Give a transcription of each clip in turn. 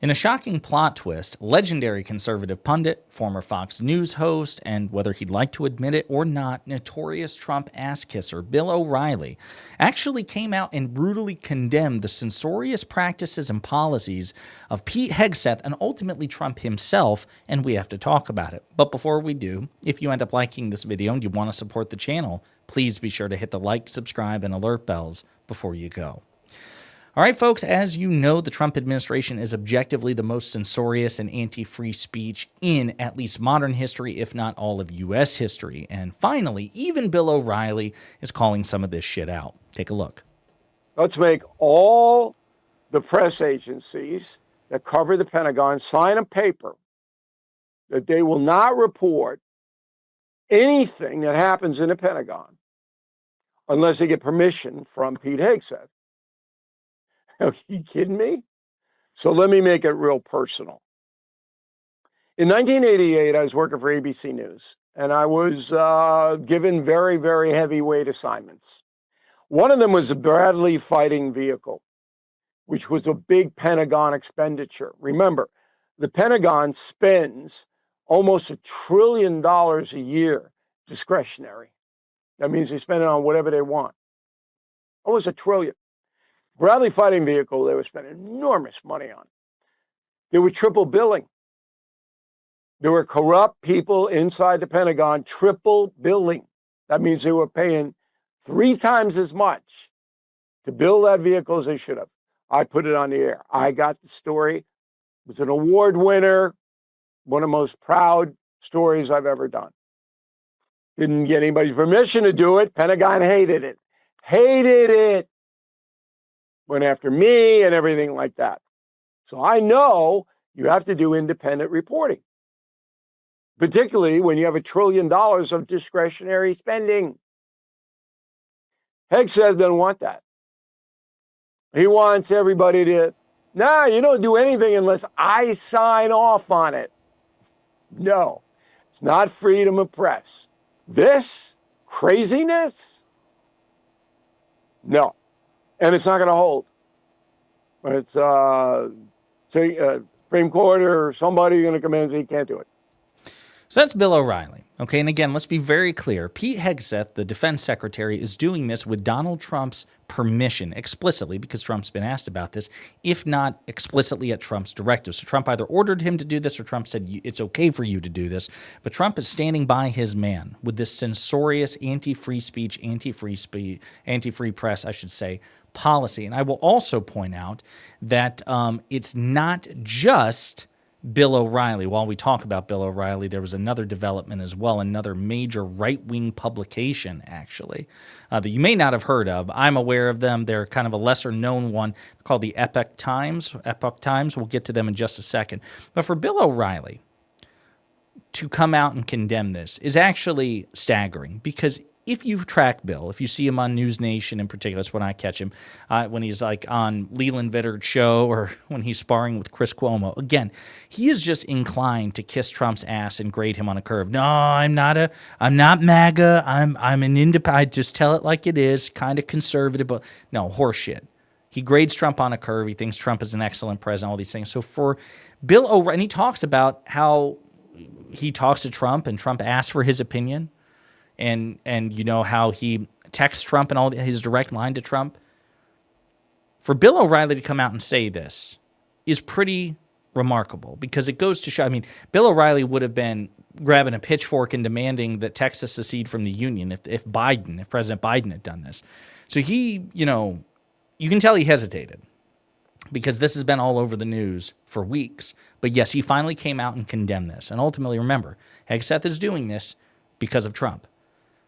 In a shocking plot twist, legendary conservative pundit, former Fox News host, and whether he'd like to admit it or not, notorious Trump ass-kisser Bill O'Reilly actually came out and brutally condemned the censorious practices and policies of Pete Hegseth and ultimately Trump himself, and we have to talk about it. But before we do, if you end up liking this video and you want to support the channel, please be sure to hit the like, subscribe, and alert bells before you go. All right, folks, as you know, the Trump administration is objectively the most censorious and anti-free speech in at least modern history, if not all of U.S. history. And finally, even Bill O'Reilly is calling some of this shit out. Take a look. Let's make all the press agencies that cover the Pentagon sign a paper that they will not report anything that happens in the Pentagon unless they get permission from Pete Hegseth. Are you kidding me? So let me make it real personal. In 1988, I was working for ABC News, and I was given very, very heavyweight assignments. One of them was a Bradley fighting vehicle, which was a big Pentagon expenditure. Remember, the Pentagon spends almost $1 trillion a year discretionary. That means they spend it on whatever they want. Almost $1 trillion. Bradley fighting vehicle, they were spending enormous money on. They were triple billing. There were corrupt people inside the Pentagon triple billing. That means they were paying 3 times as much to build that vehicle as they should have. I put it on the air. I got the story. It was an award winner, one of the most proud stories I've ever done. Didn't get anybody's permission to do it. Pentagon hated it. Hated it. Went after me and everything like that. So I know you have to do independent reporting, particularly when you have $1 trillion of discretionary spending. Hegseth doesn't want that. He wants everybody to, nah, you don't do anything unless I sign off on it. No, it's not freedom of press. This craziness? No. And it's not going to hold. It's Supreme Court or somebody going to come in and say you can't do it. So that's Bill O'Reilly. Okay, and again, let's be very clear. Pete Hegseth, the defense secretary, is doing this with Donald Trump's permission, explicitly, because Trump's been asked about this, if not explicitly at Trump's directive. So Trump either ordered him to do this or Trump said, it's okay for you to do this. But Trump is standing by his man with this censorious anti-free speech, anti-free press, I should say, policy. And I will also point out that it's not just Bill O'Reilly. While we talk about Bill O'Reilly, there was another development as well, another major right-wing publication, actually, that you may not have heard of. I'm aware of them. They're kind of a lesser-known one called the Epoch Times. Epoch Times, we'll get to them in just a second. But for Bill O'Reilly to come out and condemn this is actually staggering, because if you track Bill, if you see him on News Nation in particular, that's when I catch him, when he's like on Leland Vitter's show or when he's sparring with Chris Cuomo, again, he is just inclined to kiss Trump's ass and grade him on a curve. No, I'm not MAGA. I'm an independent. I just tell it like it is, kind of conservative, but no, horseshit. He grades Trump on a curve. He thinks Trump is an excellent president, all these things. So for Bill O'Reilly, and he talks about how he talks to Trump and Trump asks for his opinion. And you know how he texts Trump and all his direct line to Trump. For Bill O'Reilly to come out and say this is pretty remarkable, because it goes to show, I mean, Bill O'Reilly would have been grabbing a pitchfork and demanding that Texas secede from the Union if President Biden had done this. So he, you know, you can tell he hesitated, because this has been all over the news for weeks. But yes, he finally came out and condemned this. And ultimately, remember, Hegseth is doing this because of Trump.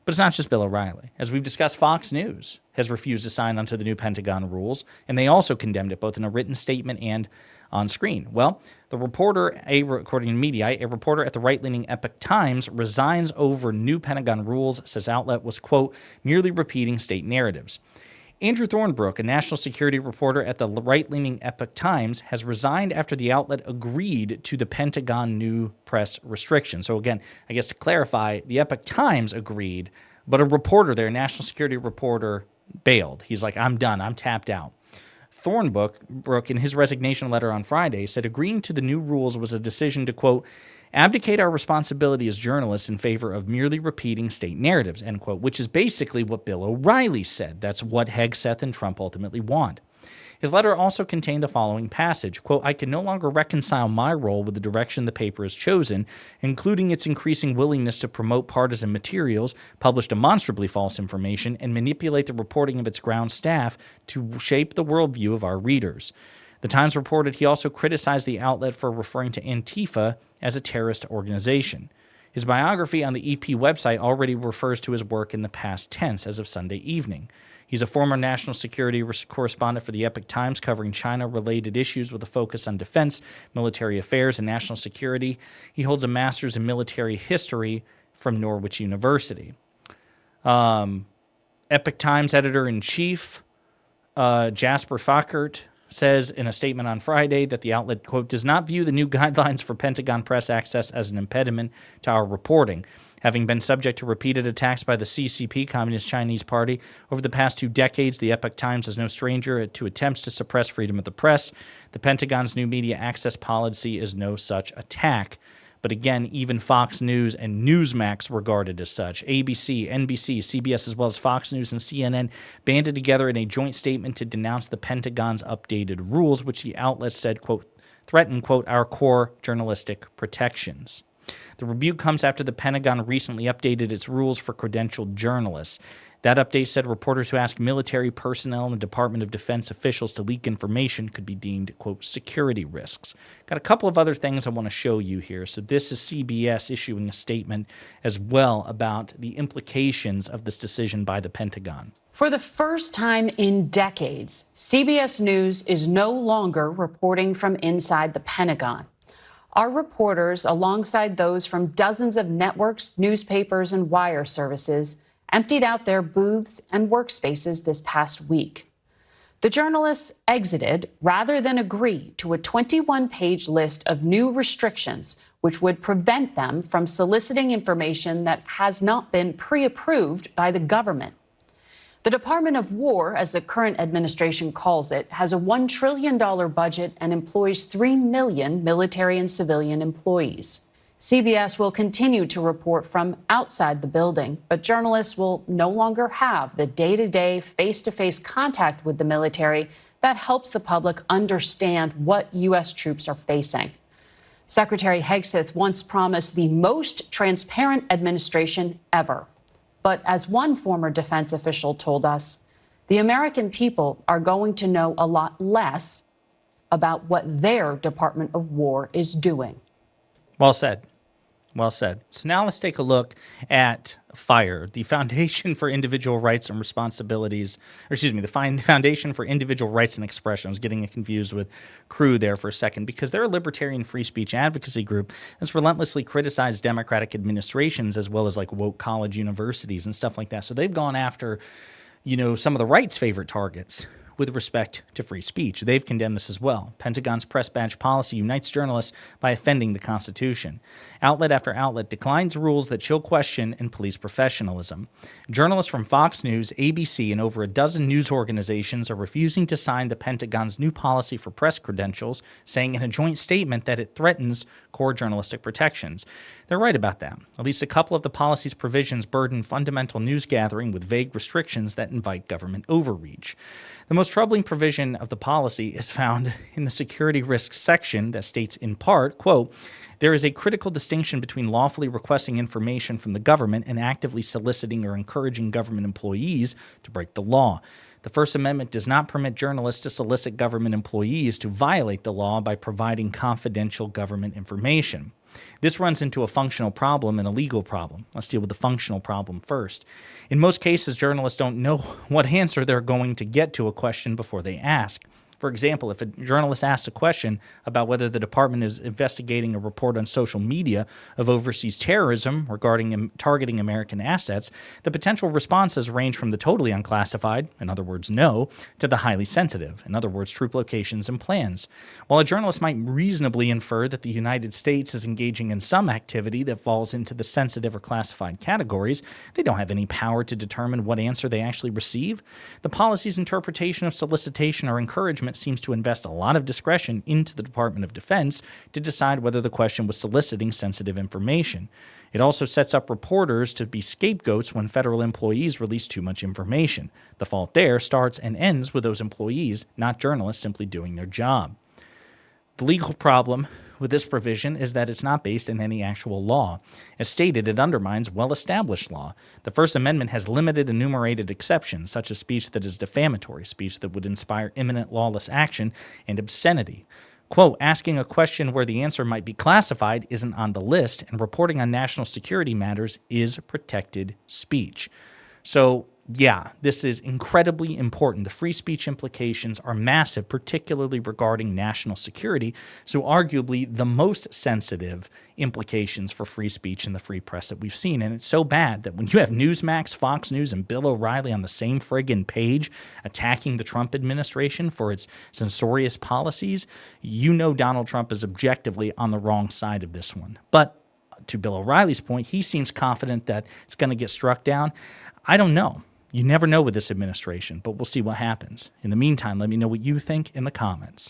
But it's not just Bill O'Reilly. As we've discussed, Fox News has refused to sign onto the new Pentagon rules, and they also condemned it both in a written statement and on screen. Well, the reporter, according to Mediaite, a reporter at the right-leaning Epoch Times resigns over new Pentagon rules, says outlet was, quote, merely repeating state narratives. Andrew Thornbrook, a national security reporter at the right-leaning Epoch Times, has resigned after the outlet agreed to the Pentagon new press restriction. So again, I guess to clarify, the Epoch Times agreed, but a reporter there, a national security reporter, bailed. He's like, I'm done. I'm tapped out. Thornbrook, in his resignation letter on Friday, said agreeing to the new rules was a decision to, quote, abdicate our responsibility as journalists in favor of merely repeating state narratives, end quote, which is basically what Bill O'Reilly said. That's what Hegseth and Trump ultimately want. His letter also contained the following passage, quote, I can no longer reconcile my role with the direction the paper has chosen, including its increasing willingness to promote partisan materials, publish demonstrably false information, and manipulate the reporting of its ground staff to shape the worldview of our readers. The Times reported he also criticized the outlet for referring to Antifa as a terrorist organization. His biography on the EP website already refers to his work in the past tense as of Sunday evening. He's a former national security correspondent for the Epoch Times, covering China-related issues with a focus on defense, military affairs, and national security. He holds a master's in military history from Norwich University. Epoch Times editor-in-chief Jasper Fockert says in a statement on Friday that the outlet, quote, does not view the new guidelines for Pentagon press access as an impediment to our reporting. Having been subject to repeated attacks by the CCP, Communist Chinese Party, over the past 2 decades, the Epoch Times is no stranger to attempts to suppress freedom of the press. The Pentagon's new media access policy is no such attack. But again, even Fox News and Newsmax regarded as such. ABC, NBC, CBS, as well as Fox News and CNN banded together in a joint statement to denounce the Pentagon's updated rules, which the outlet said, quote, threaten, quote, our core journalistic protections. The rebuke comes after the Pentagon recently updated its rules for credentialed journalists. That update said reporters who ask military personnel and the Department of Defense officials to leak information could be deemed, quote, security risks. Got a couple of other things I want to show you here. So this is CBS issuing a statement as well about the implications of this decision by the Pentagon. For the first time in decades, CBS News is no longer reporting from inside the Pentagon. Our reporters, alongside those from dozens of networks, newspapers, and wire services, emptied out their booths and workspaces this past week. The journalists exited rather than agree to a 21-page list of new restrictions which would prevent them from soliciting information that has not been pre-approved by the government. The Department of War, as the current administration calls it, has a $1 trillion budget and employs 3 million military and civilian employees. CBS will continue to report from outside the building, but journalists will no longer have the day-to-day, face-to-face contact with the military that helps the public understand what U.S. troops are facing. Secretary Hegseth once promised the most transparent administration ever. But as one former defense official told us, the American people are going to know a lot less about what their Department of War is doing. Well said. Well said. So now let's take a look at FIRE, the Foundation for Individual Rights and Responsibilities, the Foundation for Individual Rights and Expression. I was getting confused with CREW there for a second because they're a libertarian free speech advocacy group that's relentlessly criticized Democratic administrations as well as like woke college universities and stuff like that. So they've gone after, some of the right's favorite targets with respect to free speech. They've condemned this as well. Pentagon's press badge policy unites journalists by offending the Constitution. Outlet after outlet declines rules that chill question and police professionalism. Journalists from Fox News, ABC, and over a dozen news organizations are refusing to sign the Pentagon's new policy for press credentials, saying in a joint statement that it threatens core journalistic protections. They're right about that. At least a couple of the policy's provisions burden fundamental news gathering with vague restrictions that invite government overreach. The most troubling provision of the policy is found in the security risks section that states in part, quote, there is a critical distinction between lawfully requesting information from the government and actively soliciting or encouraging government employees to break the law. The First Amendment does not permit journalists to solicit government employees to violate the law by providing confidential government information. This runs into a functional problem and a legal problem. Let's deal with the functional problem first. In most cases, journalists don't know what answer they're going to get to a question before they ask. For example, if a journalist asks a question about whether the department is investigating a report on social media of overseas terrorism regarding targeting American assets, the potential responses range from the totally unclassified, in other words, no, to the highly sensitive, in other words, troop locations and plans. While a journalist might reasonably infer that the United States is engaging in some activity that falls into the sensitive or classified categories, they don't have any power to determine what answer they actually receive. The policy's interpretation of solicitation or encouragement Amendment seems to invest a lot of discretion into the Department of Defense to decide whether the question was soliciting sensitive information. It also sets up reporters to be scapegoats when federal employees release too much information. The fault there starts and ends with those employees, not journalists simply doing their job. The legal problem with this provision is that it's not based in any actual law. As stated, it undermines well-established law. The First Amendment has limited enumerated exceptions, such as speech that is defamatory, speech that would inspire imminent lawless action, and obscenity. Quote, asking a question where the answer might be classified isn't on the list, and reporting on national security matters is protected speech. So, yeah, this is incredibly important. The free speech implications are massive, particularly regarding national security. So arguably the most sensitive implications for free speech in the free press that we've seen. And it's so bad that when you have Newsmax, Fox News, and Bill O'Reilly on the same friggin' page attacking the Trump administration for its censorious policies, you know Donald Trump is objectively on the wrong side of this one. But to Bill O'Reilly's point, he seems confident that it's going to get struck down. I don't know. You never know with this administration, but we'll see what happens. In the meantime, let me know what you think in the comments.